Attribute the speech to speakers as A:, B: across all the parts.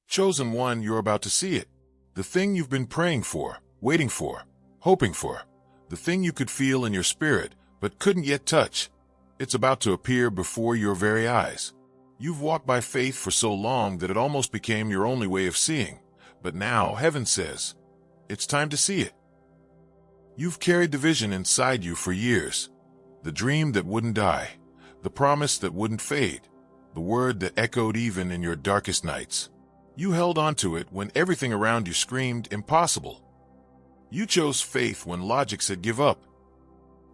A: Chosen one, you're about to see it. The thing you've been praying for, waiting for, hoping for. The thing you could feel in your spirit, but couldn't yet touch. It's about to appear before your very eyes. You've walked by faith for so long that it almost became your only way of seeing. But now, heaven says, it's time to see it. You've carried the vision inside you for years. The dream that wouldn't die. The promise that wouldn't fade. The word that echoed even in your darkest nights. You held on to it when everything around you screamed impossible. You chose faith when logic said give up.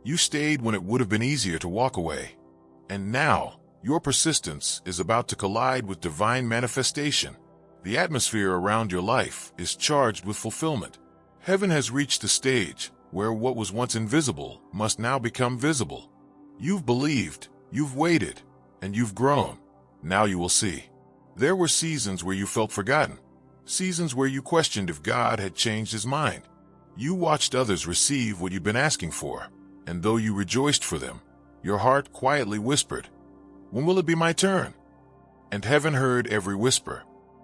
A: You stayed when it would have been easier to walk away. And now, your persistence is about to collide with divine manifestation. The atmosphere around your life is charged with fulfillment. Heaven has reached the stage where what was once invisible must now become visible. You've believed, you've waited, and you've grown. Now you will see. There were seasons where you felt forgotten, seasons where you questioned if God had changed his mind. You watched others receive what you'd been asking for, and though you rejoiced for them, your heart quietly whispered, "When will it be my turn?" And heaven heard every whisper.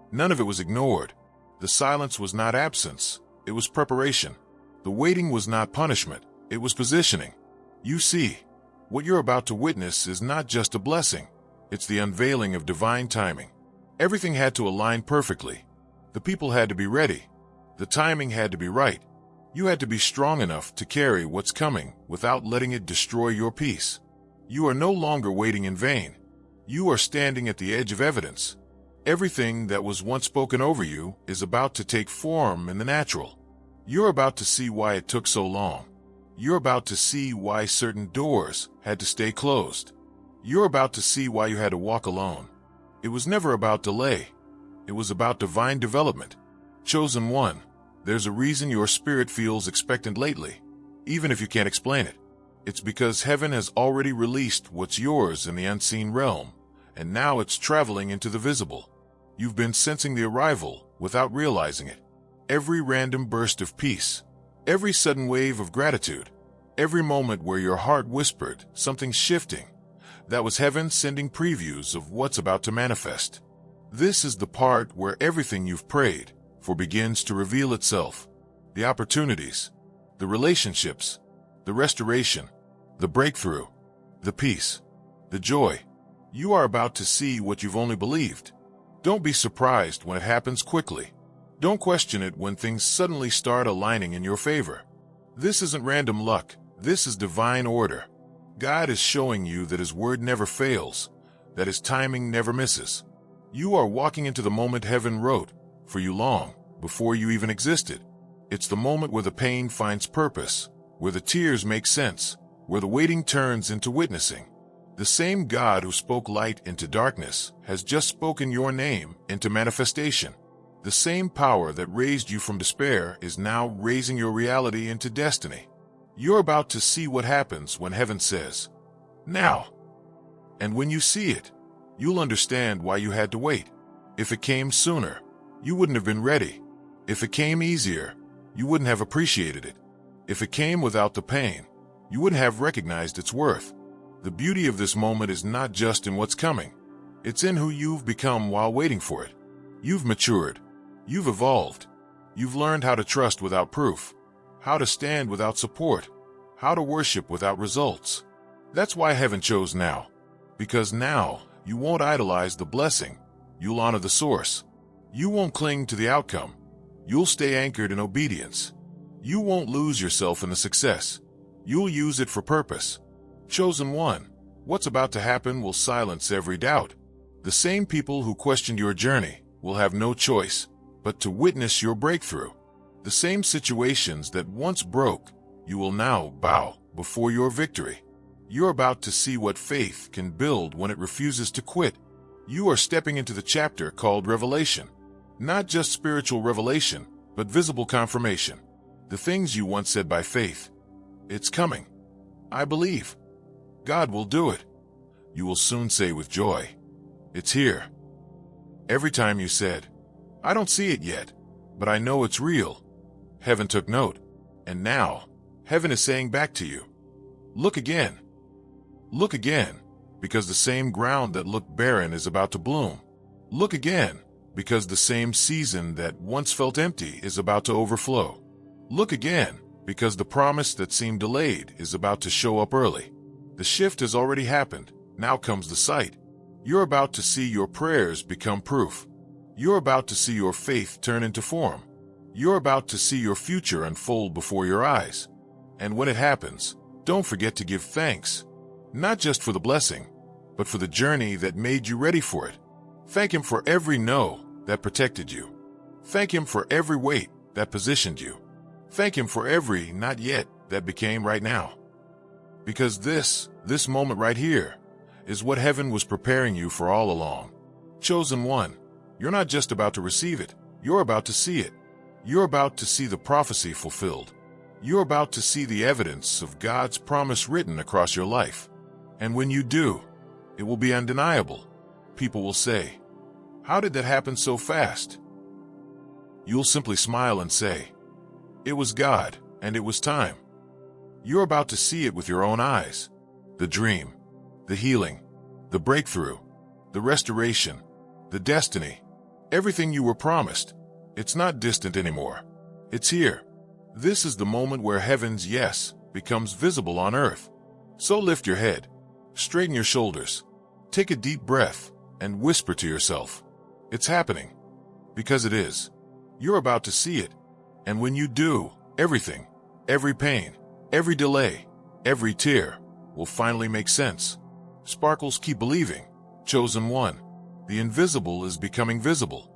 A: None of it was ignored. The silence was not absence, it was preparation. The waiting was not punishment, it was positioning. You see, what you're about to witness is not just a blessing, it's the unveiling of divine timing. Everything had to align perfectly. The people had to be ready. The timing had to be right. You had to be strong enough to carry what's coming without letting it destroy your peace. You are no longer waiting in vain. You are standing at the edge of evidence. Everything that was once spoken over you is about to take form in the natural. You're about to see why it took so long. You're about to see why certain doors had to stay closed. You're about to see why you had to walk alone. It was never about delay. It was about divine development. Chosen one, there's a reason your spirit feels expectant lately, even if you can't explain it. It's because heaven has already released what's yours in the unseen realm, and now it's traveling into the visible. You've been sensing the arrival without realizing it. Every random burst of peace, every sudden wave of gratitude, every moment where your heart whispered, "Something's shifting," that was heaven sending previews of what's about to manifest. This is the part where everything you've prayed for begins to reveal itself. The opportunities, the relationships, the restoration, the breakthrough, the peace, the joy. You are about to see what you've only believed. Don't be surprised when it happens quickly. Don't question it when things suddenly start aligning in your favor. This isn't random luck. This is divine order. God is showing you that his word never fails, that his timing never misses. You are walking into the moment heaven wrote for you long before you even existed. It's the moment where the pain finds purpose, where the tears make sense, where the waiting turns into witnessing. The same God who spoke light into darkness has just spoken your name into manifestation. The same power that raised you from despair is now raising your reality into destiny. You're about to see what happens when heaven says, "Now." And when you see it, you'll understand why you had to wait. If it came sooner, you wouldn't have been ready. If it came easier, you wouldn't have appreciated it. If it came without the pain, you wouldn't have recognized its worth. The beauty of this moment is not just in what's coming. It's in who you've become while waiting for it. You've matured. You've evolved. You've learned how to trust without proof, how to stand without support, how to worship without results. That's why heaven chose now. Because now, you won't idolize the blessing. You'll honor the source. You won't cling to the outcome. You'll stay anchored in obedience. You won't lose yourself in the success. You'll use it for purpose. Chosen one, what's about to happen will silence every doubt. The same people who questioned your journey will have no choice but to witness your breakthrough. The same situations that once broke, you will now bow before your victory. You're about to see what faith can build when it refuses to quit. You are stepping into the chapter called Revelation. Not just spiritual revelation, but visible confirmation. The things you once said by faith, "It's coming. I believe. God will do it." You will soon say with joy, "It's here." Every time you said, "I don't see it yet, but I know it's real," heaven took note. And now, heaven is saying back to you, "Look again. Look again, because the same ground that looked barren is about to bloom. Look again, because the same season that once felt empty is about to overflow. Look again, because the promise that seemed delayed is about to show up early. The shift has already happened. Now comes the sight. You're about to see your prayers become proof. You're about to see your faith turn into form. You're about to see your future unfold before your eyes. And when it happens, don't forget to give thanks, not just for the blessing, but for the journey that made you ready for it. Thank Him for every no that protected you. Thank Him for every wait that positioned you. Thank Him for every not yet that became right now. Because this moment right here is what heaven was preparing you for all along. Chosen one, you're not just about to receive it, you're about to see it. You're about to see the prophecy fulfilled. You're about to see the evidence of God's promise written across your life. And when you do, it will be undeniable. People will say, "How did that happen so fast?" You'll simply smile and say, "It was God, and it was time." You're about to see it with your own eyes. The dream, the healing, the breakthrough, the restoration, the destiny, everything you were promised. It's not distant anymore. It's here. This is the moment where heaven's yes becomes visible on earth. So lift your head, straighten your shoulders, take a deep breath, and whisper to yourself, "It's happening." Because it is. You're about to see it. And when you do, everything, every pain, every delay, every tear will finally make sense. Sparkles, keep believing. Chosen one. The invisible is becoming visible.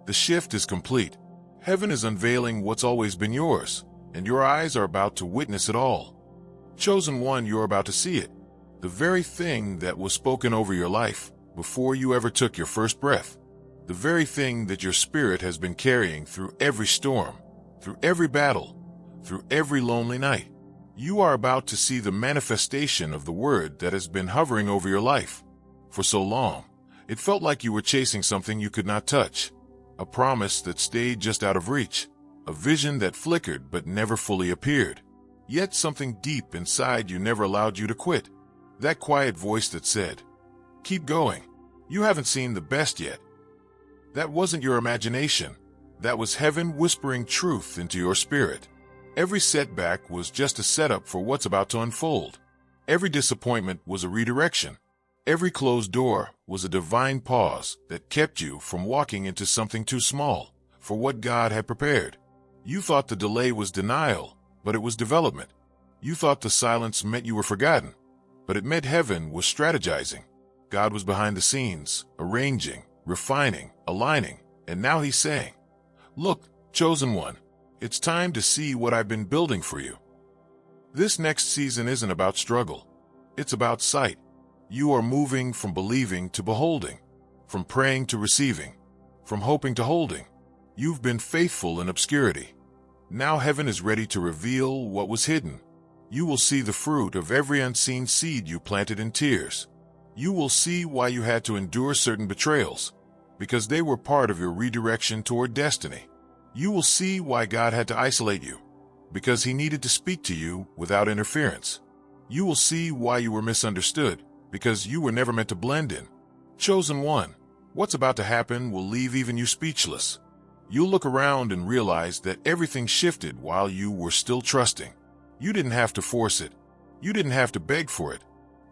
A: The shift is complete. Heaven is unveiling what's always been yours, and your eyes are about to witness it all. Chosen one, you're about to see it. The very thing that was spoken over your life before you ever took your first breath. The very thing that your spirit has been carrying through every storm, through every battle, through every lonely night. You are about to see the manifestation of the word that has been hovering over your life. For so long, it felt like you were chasing something you could not touch. A promise that stayed just out of reach. A vision that flickered but never fully appeared. Yet something deep inside you never allowed you to quit. That quiet voice that said, "Keep going. You haven't seen the best yet." That wasn't your imagination. That was heaven whispering truth into your spirit. Every setback was just a setup for what's about to unfold. Every disappointment was a redirection. Every closed door was a divine pause that kept you from walking into something too small for what God had prepared. You thought the delay was denial, but it was development. You thought the silence meant you were forgotten, but it meant heaven was strategizing. God was behind the scenes, arranging, refining, aligning, and now He's saying, "Look, chosen one, it's time to see what I've been building for you." This next season isn't about struggle. It's about sight. You are moving from believing to beholding, from praying to receiving, from hoping to holding. You've been faithful in obscurity. Now heaven is ready to reveal what was hidden. You will see the fruit of every unseen seed you planted in tears. You will see why you had to endure certain betrayals, because they were part of your redirection toward destiny. You will see why God had to isolate you, because He needed to speak to you without interference. You will see why you were misunderstood, because you were never meant to blend in. Chosen one, what's about to happen will leave even you speechless. You'll look around and realize that everything shifted while you were still trusting. You didn't have to force it. You didn't have to beg for it.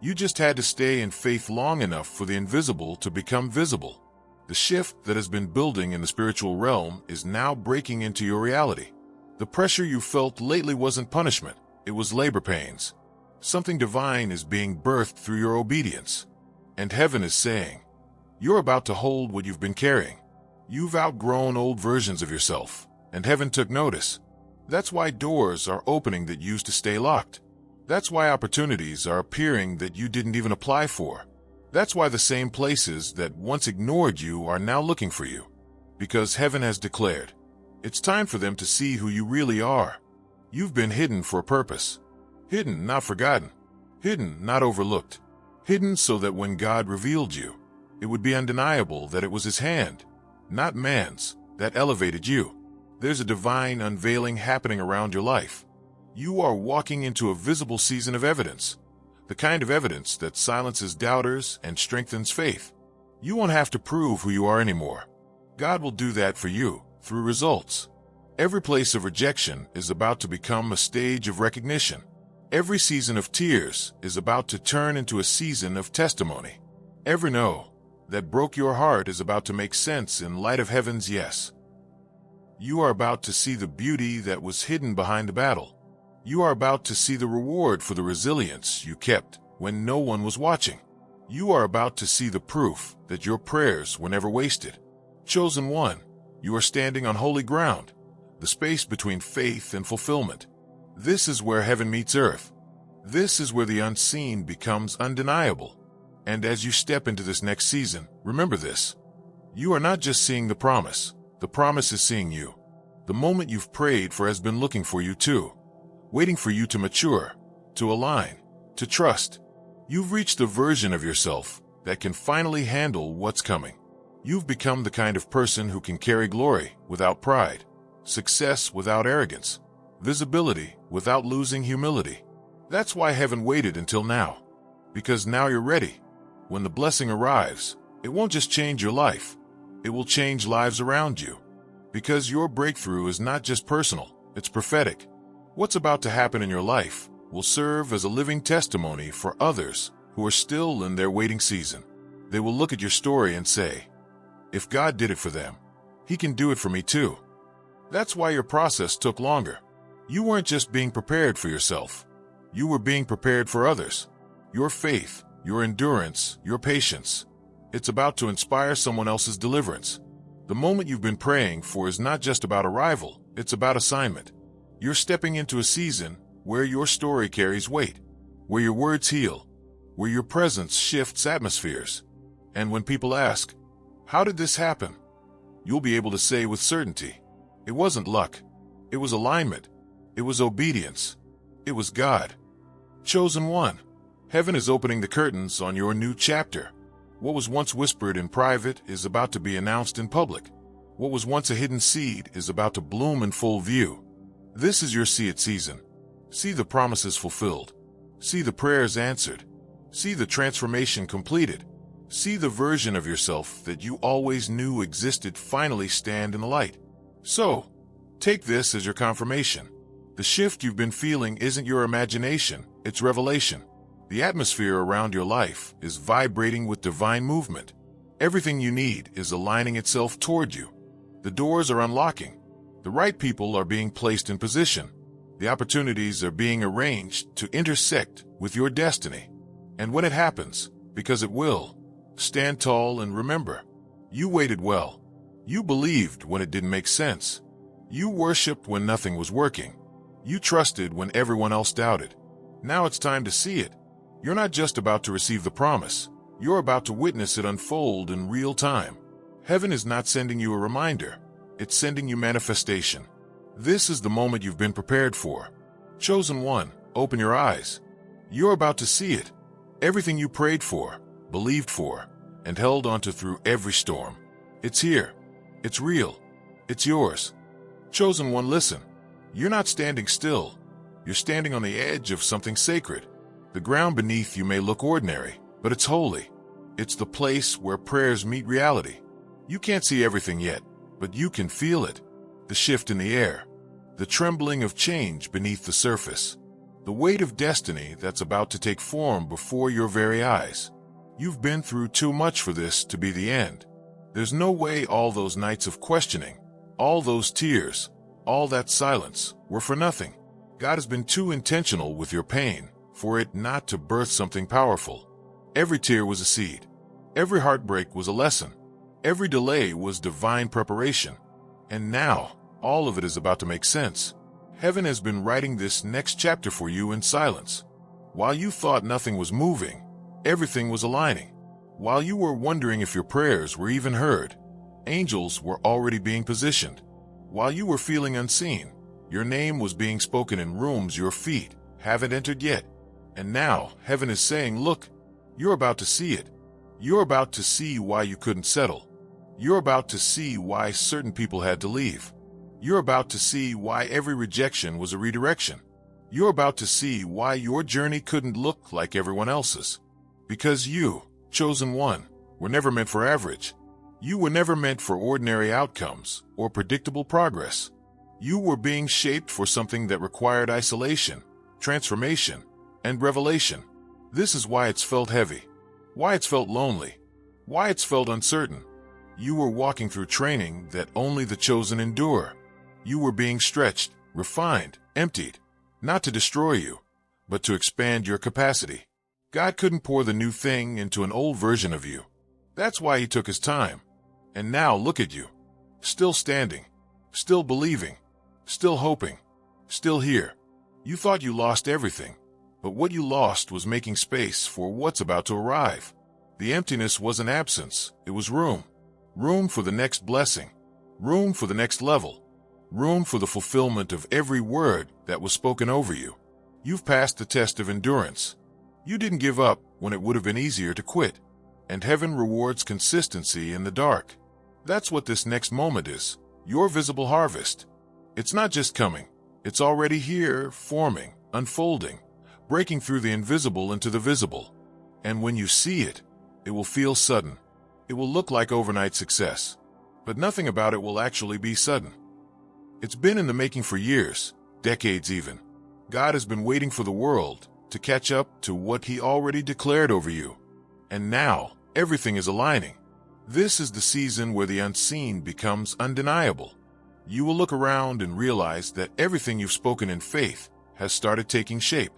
A: You just had to stay in faith long enough for the invisible to become visible. The shift that has been building in the spiritual realm is now breaking into your reality. The pressure you felt lately wasn't punishment. It was labor pains. Something divine is being birthed through your obedience. And heaven is saying, "You're about to hold what you've been carrying." You've outgrown old versions of yourself, and heaven took notice. That's why doors are opening that used to stay locked. That's why opportunities are appearing that you didn't even apply for. That's why the same places that once ignored you are now looking for you. Because heaven has declared, it's time for them to see who you really are. You've been hidden for a purpose. Hidden, not forgotten. Hidden, not overlooked. Hidden so that when God revealed you, it would be undeniable that it was His hand, not man's, that elevated you. There's a divine unveiling happening around your life. You are walking into a visible season of evidence, the kind of evidence that silences doubters and strengthens faith. You won't have to prove who you are anymore. God will do that for you through results. Every place of rejection is about to become a stage of recognition. Every season of tears is about to turn into a season of testimony. Every no that broke your heart is about to make sense in light of heaven's yes. You are about to see the beauty that was hidden behind the battle. You are about to see the reward for the resilience you kept when no one was watching. You are about to see the proof that your prayers were never wasted. Chosen one, you are standing on holy ground, the space between faith and fulfillment. This is where heaven meets earth. This is where the unseen becomes undeniable. And as you step into this next season, remember this. You are not just seeing the promise is seeing you. The moment you've prayed for has been looking for you too, waiting for you to mature, to align, to trust. You've reached a version of yourself that can finally handle what's coming. You've become the kind of person who can carry glory without pride, success without arrogance, visibility without losing humility. That's why heaven waited until now. Because now you're ready. When the blessing arrives, it won't just change your life. It will change lives around you. Because your breakthrough is not just personal, it's prophetic. What's about to happen in your life will serve as a living testimony for others who are still in their waiting season. They will look at your story and say, if God did it for them, He can do it for me too. That's why your process took longer. You weren't just being prepared for yourself. You were being prepared for others. Your faith, your endurance, your patience. It's about to inspire someone else's deliverance. The moment you've been praying for is not just about arrival, it's about assignment. You're stepping into a season where your story carries weight, where your words heal, where your presence shifts atmospheres. And when people ask, how did this happen? You'll be able to say with certainty, it wasn't luck. It was alignment. It was obedience. It was God. Chosen one. Heaven is opening the curtains on your new chapter. What was once whispered in private is about to be announced in public. What was once a hidden seed is about to bloom in full view. This is your see it season. See the promises fulfilled. See the prayers answered. See the transformation completed. See the version of yourself that you always knew existed finally stand in the light. So, take this as your confirmation. The shift you've been feeling isn't your imagination, it's revelation. The atmosphere around your life is vibrating with divine movement. Everything you need is aligning itself toward you. The doors are unlocking. The right people are being placed in position. The opportunities are being arranged to intersect with your destiny. And when it happens, because it will, stand tall and remember, you waited well. You believed when it didn't make sense. You worshiped when nothing was working. You trusted when everyone else doubted. Now it's time to see it. You're not just about to receive the promise. You're about to witness it unfold in real time. Heaven is not sending you a reminder. It's sending you manifestation. This is the moment you've been prepared for. Chosen one, open your eyes. You're about to see it. Everything you prayed for, believed for, and held onto through every storm. It's here. It's real. It's yours. Chosen one, listen. You're not standing still. You're standing on the edge of something sacred. The ground beneath you may look ordinary, but it's holy. It's the place where prayers meet reality. You can't see everything yet, but you can feel it. The shift in the air, the trembling of change beneath the surface, the weight of destiny that's about to take form before your very eyes. You've been through too much for this to be the end. There's no way all those nights of questioning, all those tears, all that silence were for nothing. God has been too intentional with your pain for it not to birth something powerful. Every tear was a seed. Every heartbreak was a lesson. Every delay was divine preparation. And now, all of it is about to make sense. Heaven has been writing this next chapter for you in silence. While you thought nothing was moving, everything was aligning. While you were wondering if your prayers were even heard, angels were already being positioned. While you were feeling unseen, your name was being spoken in rooms your feet haven't entered yet. And now, heaven is saying, look, you're about to see it. You're about to see why you couldn't settle. You're about to see why certain people had to leave. You're about to see why every rejection was a redirection. You're about to see why your journey couldn't look like everyone else's. Because you, chosen one, were never meant for average. You were never meant for ordinary outcomes or predictable progress. You were being shaped for something that required isolation, transformation, and revelation. This is why it's felt heavy, why it's felt lonely, why it's felt uncertain. You were walking through training that only the chosen endure. You were being stretched, refined, emptied, not to destroy you, but to expand your capacity. God couldn't pour the new thing into an old version of you. That's why he took his time. And now look at you, still standing, still believing, still hoping, still here. You thought you lost everything, but what you lost was making space for what's about to arrive. The emptiness wasn't absence, it was room. Room for the next blessing, room for the next level, room for the fulfillment of every word that was spoken over you. You've passed the test of endurance. You didn't give up when it would have been easier to quit. And heaven rewards consistency in the dark. That's what this next moment is, your visible harvest. It's not just coming, it's already here, forming, unfolding, breaking through the invisible into the visible. And when you see it, it will feel sudden. It will look like overnight success. But nothing about it will actually be sudden. It's been in the making for years, decades even. God has been waiting for the world to catch up to what he already declared over you. And now, everything is aligning. This is the season where the unseen becomes undeniable. You will look around and realize that everything you've spoken in faith has started taking shape.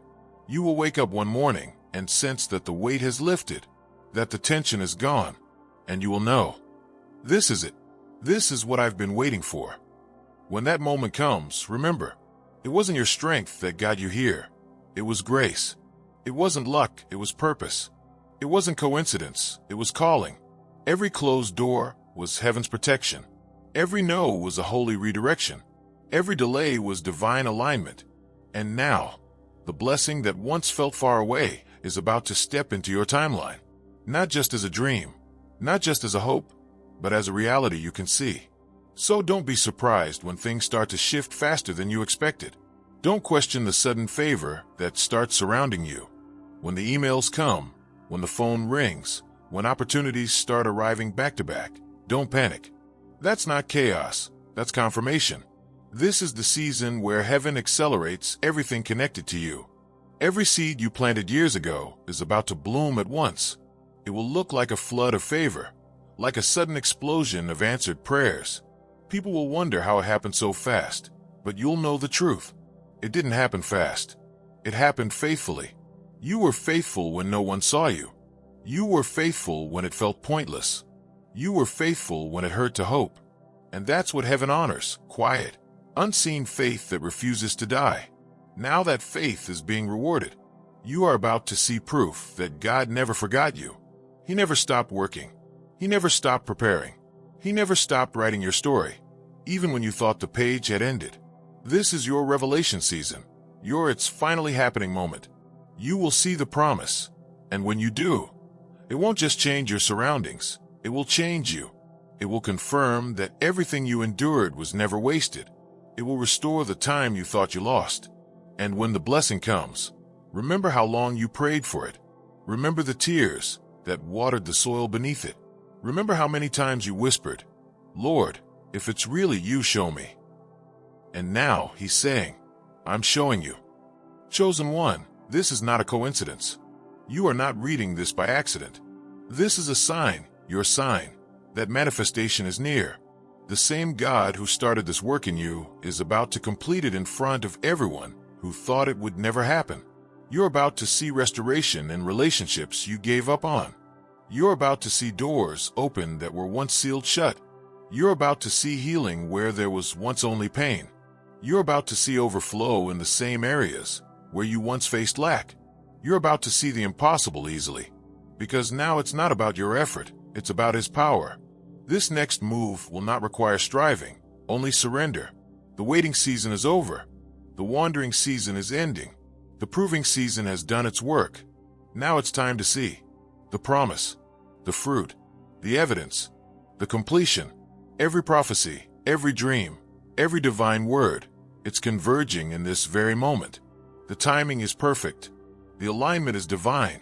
A: You will wake up one morning and sense that the weight has lifted, that the tension is gone, and you will know, this is it. This is what I've been waiting for. When that moment comes, remember, it wasn't your strength that got you here. It was grace. It wasn't luck, it was purpose. It wasn't coincidence, it was calling. Every closed door was heaven's protection. Every no was a holy redirection. Every delay was divine alignment. And now, the blessing that once felt far away is about to step into your timeline. Not just as a dream, not just as a hope, but as a reality you can see. So don't be surprised when things start to shift faster than you expected. Don't question the sudden favor that starts surrounding you. When the emails come, when the phone rings, when opportunities start arriving back to back, don't panic. That's not chaos, that's confirmation. This is the season where heaven accelerates everything connected to you. Every seed you planted years ago is about to bloom at once. It will look like a flood of favor, like a sudden explosion of answered prayers. People will wonder how it happened so fast, but you'll know the truth. It didn't happen fast. It happened faithfully. You were faithful when no one saw you. You were faithful when it felt pointless. You were faithful when it hurt to hope. And that's what heaven honors, quiet, unseen faith that refuses to die. Now that faith is being rewarded. You are about to see proof that God never forgot you. He never stopped working. He never stopped preparing. He never stopped writing your story, even when you thought the page had ended. This is your revelation season, your it's finally happening moment. You will see the promise, and when you do, it won't just change your surroundings, it will change you. It will confirm that everything you endured was never wasted. It will restore the time you thought you lost. And when the blessing comes, remember how long you prayed for it. Remember the tears that watered the soil beneath it. Remember how many times you whispered, Lord, if it's really you, show me. And now he's saying, I'm showing you. Chosen one, this is not a coincidence. You are not reading this by accident. This is a sign, your sign, that manifestation is near. The same God who started this work in you is about to complete it in front of everyone who thought it would never happen. You're about to see restoration in relationships you gave up on. You're about to see doors open that were once sealed shut. You're about to see healing where there was once only pain. You're about to see overflow in the same areas where you once faced lack. You're about to see the impossible easily, because now it's not about your effort, it's about His power. This next move will not require striving, only surrender. The waiting season is over. The wandering season is ending. The proving season has done its work. Now it's time to see the promise, the fruit, the evidence, the completion. Every prophecy, every dream, every divine word, it's converging in this very moment. The timing is perfect. The alignment is divine.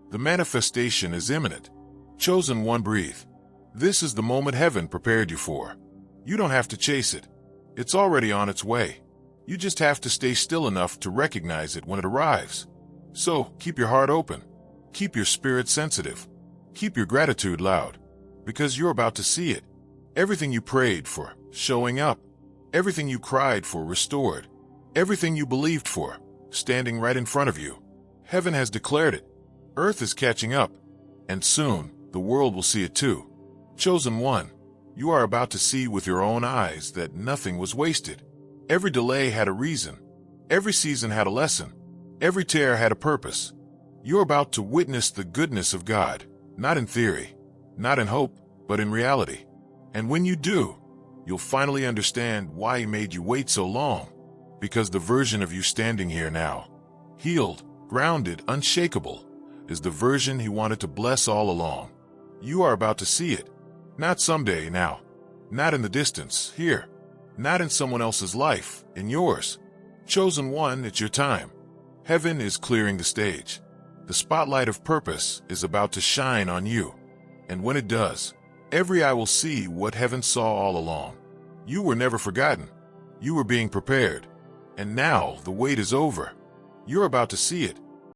A: The manifestation is imminent. Chosen one, breathe. This is the moment heaven prepared you for. You don't have to chase it. It's already on its way. You just have to stay still enough to recognize it when it arrives. So, keep your heart open. Keep your spirit sensitive. Keep your gratitude loud. Because you're about to see it. Everything you prayed for, showing up. Everything you cried for, restored. Everything you believed for, standing right in front of you. Heaven has declared it. Earth is catching up. And soon, the world will see it too. Chosen one, you are about to see with your own eyes that nothing was wasted. Every delay had a reason. Every season had a lesson. Every tear had a purpose. You're about to witness the goodness of God, not in theory, not in hope, but in reality. And when you do, you'll finally understand why He made you wait so long. Because the version of you standing here now, healed, grounded, unshakable, is the version He wanted to bless all along. You are about to see it. Not someday now. Not in the distance, here. Not in someone else's life, in yours. Chosen one, it's your time. Heaven is clearing the stage. The spotlight of purpose is about to shine on you. And when it does, every eye will see what heaven saw all along. You were never forgotten. You were being prepared. And now the wait is over. You're about to see it.